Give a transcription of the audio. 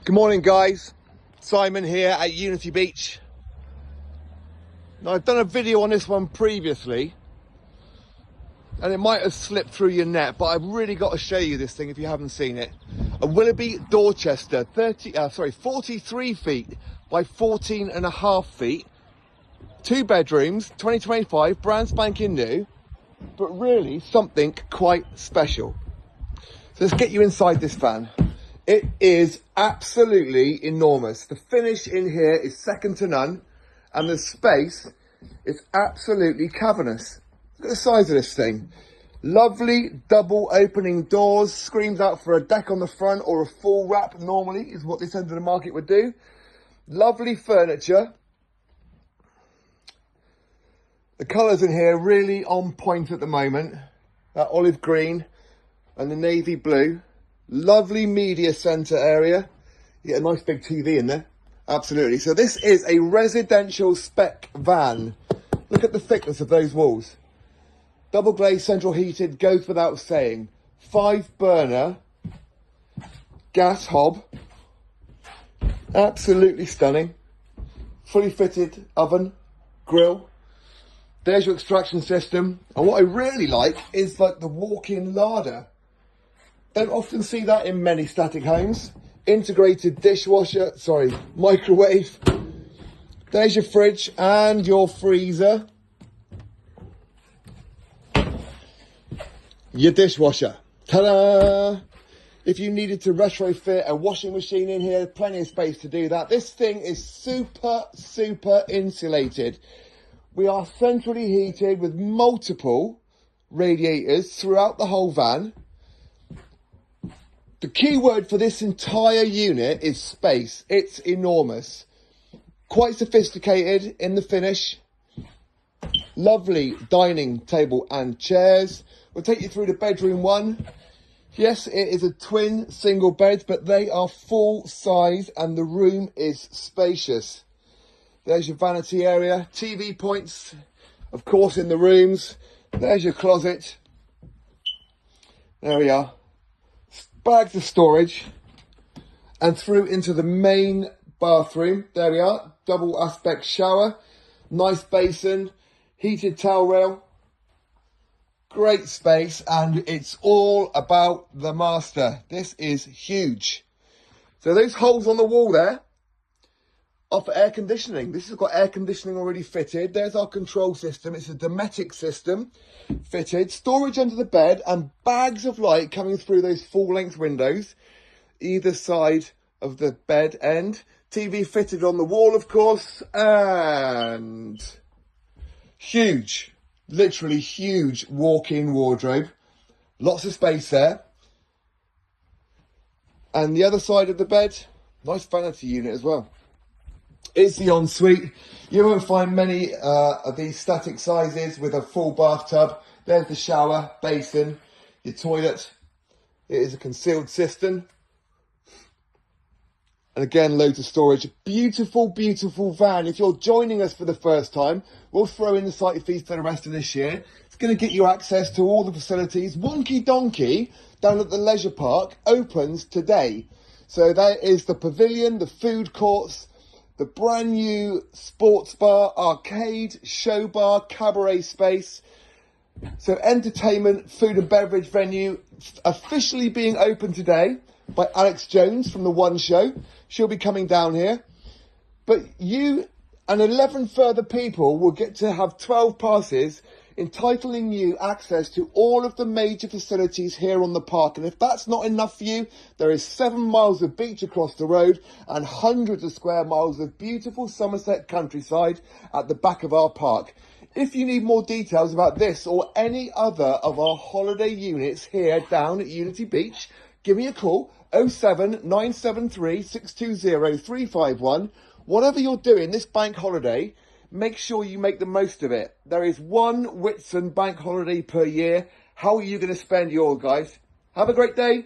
Good morning, guys. Simon here at Unity Beach. Now, I've done a video on this one previously and it might have slipped through your net, but I've really got to show you this thing if you haven't seen it. A Willoughby Dorchester, 43 feet by 14.5 feet, 2 bedrooms, 2025, brand spanking new, but really something quite special. So let's get you inside this van. It is absolutely enormous. The finish in here is second to none, and the space is absolutely cavernous. Look at the size of this thing. Lovely double opening doors, screams out for a deck on the front or a full wrap normally is what this end of the market would do. Lovely furniture. The colours in here really on point at the moment. That olive green and the navy blue. Lovely media centre area. You get a nice big TV in there. Absolutely. So this is a residential spec van. Look at the thickness of those walls. Double glazed, central heated, goes without saying. 5 burner gas hob. Absolutely stunning. Fully fitted oven, grill. There's your extraction system. And what I really like is like the walk-in larder. Don't often see that in many static homes. Integrated dishwasher, microwave. There's your fridge and your freezer. Your dishwasher. Ta-da! If you needed to retrofit a washing machine in here, plenty of space to do that. This thing is super insulated. We are centrally heated with multiple radiators throughout the whole van. The key word for this entire unit is space. It's enormous. Quite sophisticated in the finish. Lovely dining table and chairs. We'll take you through to bedroom 1. Yes, it is a twin single bed, but they are full size and the room is spacious. There's your vanity area. TV points, of course, in the rooms. There's your closet. There we are. Bags of storage, and through into the main bathroom. There we are, double aspect shower, nice basin, heated towel rail, great space, and it's all about the master. This is huge. So those holes on the wall there are for air conditioning. This has got air conditioning already fitted. There's our control system. It's a Dometic system fitted. Storage under the bed and bags of light coming through those full-length windows either side of the bed end. TV fitted on the wall, of course, and huge, literally huge walk-in wardrobe. Lots of space there. And the other side of the bed, nice vanity unit as well. It's the ensuite. You won't find many of these static sizes with a full bathtub. There's the shower, basin, your toilet. It is a concealed cistern. And again, loads of storage. Beautiful van. If you're joining us for the first time, we'll throw in the site fees for the rest of this year. It's going to get you access to all the facilities. Wonky Donkey down at the leisure park opens today. So there is the pavilion, the food courts, the brand new sports bar, arcade, show bar, cabaret space. So entertainment, food and beverage venue officially being opened today by Alex Jones from The One Show. She'll be coming down here. But you and 11 further people will get to have 12 passes entitling you access to all of the major facilities here on the park. And if that's not enough for you, there is 7 miles of beach across the road and hundreds of square miles of beautiful Somerset countryside at the back of our park. If you need more details about this or any other of our holiday units here down at Unity Beach, give me a call, 07973 620 351. Whatever you're doing this bank holiday, make sure you make the most of it. There is one Whitsun bank holiday per year. How are you going to spend yours, guys? Have a great day.